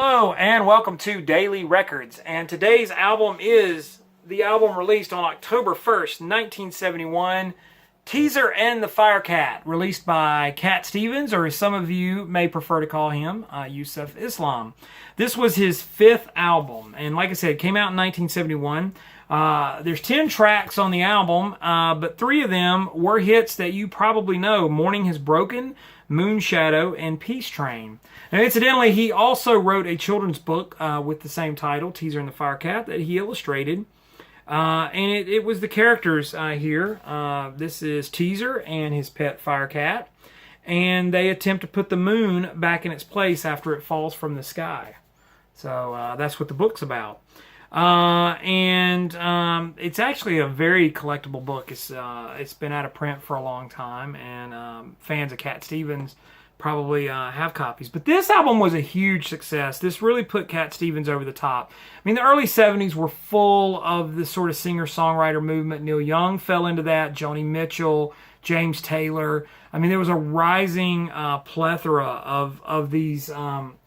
Hello and welcome to Daily Records, and today's album is the album released on October 1st, 1971, Teaser and the Firecat, released by Cat Stevens, or as some of you may prefer to call him, Yusuf Islam. This was his fifth album, and like I said, it came out in 1971. There's 10 tracks on the album, but 3 of them were hits that you probably know: Morning Has Broken, Moonshadow, and Peace Train. Now, incidentally, he also wrote a children's book with the same title, Teaser and the Firecat, that he illustrated. And it was the characters here. This is Teaser and his pet Firecat. And they attempt to put the moon back in its place after it falls from the sky. So that's what the book's about. It's actually a very collectible book. It's been out of print for a long time, and fans of Cat Stevens probably have copies. But this album was a huge success. This really put Cat Stevens over the top. I mean, the early 70s were full of the sort of singer-songwriter movement. Neil Young fell into that, Joni Mitchell, James Taylor. I mean, there was a rising plethora of these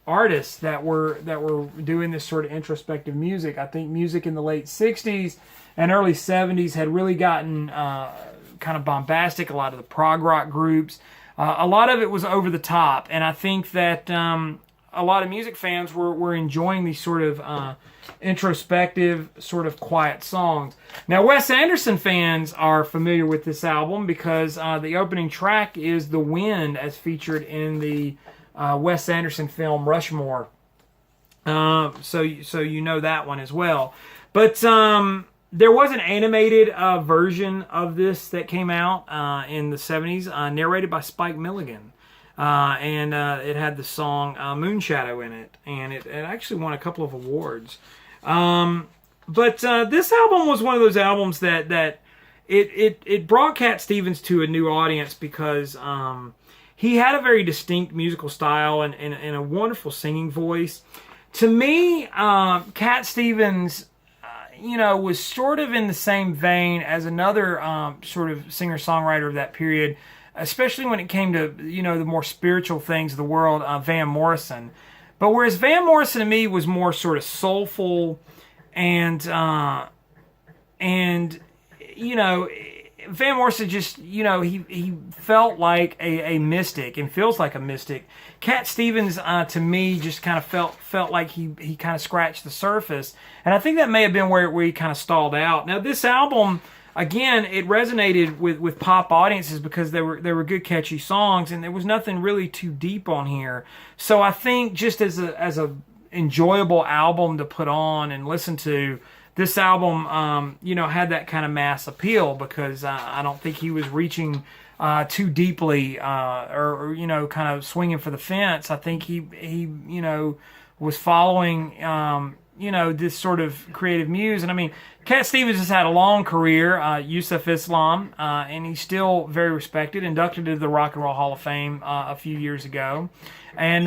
artists that were doing this sort of introspective music. I think music in the late 60s and early 70s had really gotten kind of bombastic. A lot of the prog rock groups, a lot of it was over the top, and I think that a lot of music fans were enjoying these sort of introspective, sort of quiet songs. Now, Wes Anderson fans are familiar with this album because the opening track is "The Wind," as featured in the Wes Anderson film Rushmore. So you know that one as well. But there was an animated version of this that came out in the 70s, narrated by Spike Milligan. And it had the song Moonshadow in it, and it actually won a couple of awards. But this album was one of those albums that it brought Cat Stevens to a new audience because he had a very distinct musical style and a wonderful singing voice. To me, Cat Stevens, was sort of in the same vein as another sort of singer-songwriter of that period, especially when it came to, the more spiritual things of the world, Van Morrison. But whereas Van Morrison to me was more sort of soulful and Van Morrison just, he felt like a mystic and feels like a mystic. Cat Stevens, to me, just kind of felt like he kind of scratched the surface. And I think that may have been where he kind of stalled out. Now, this album, again, it resonated with pop audiences because they were good, catchy songs, and there was nothing really too deep on here. So I think just as a enjoyable album to put on and listen to, this album, had that kind of mass appeal because I don't think he was reaching too deeply or kind of swinging for the fence. I think he was following, this sort of creative muse. And I mean, Cat Stevens has had a long career, Yusuf Islam, and he's still very respected, inducted into the Rock and Roll Hall of Fame a few years ago. And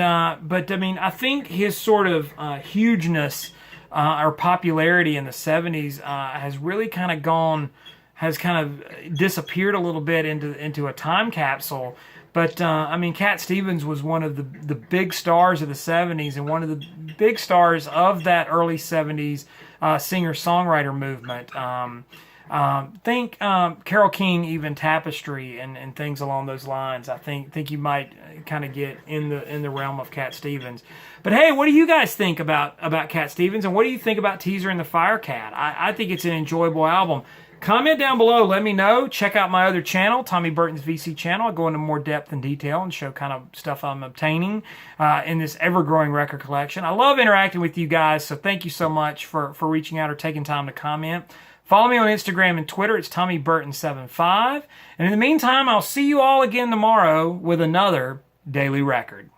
but I mean, I think his sort of hugeness or popularity in the 70s has really kind of disappeared a little bit into a time capsule. But I mean, Cat Stevens was one of the big stars of the 70s and one of the big stars of that early 70s singer-songwriter movement. Think Carole King, even Tapestry and things along those lines. I think you might kind of get in the realm of Cat Stevens. But hey, what do you guys think about Cat Stevens, and what do you think about Teaser and the Firecat? I think it's an enjoyable album. Comment down below, let me know. Check out my other channel, Tommy Burton's VC channel. I go into more depth and detail and show kind of stuff I'm obtaining in this ever-growing record collection. I love interacting with you guys, so thank you so much for reaching out or taking time to comment. Follow me on Instagram and Twitter. It's TommyBurton75. And in the meantime, I'll see you all again tomorrow with another Daily Record.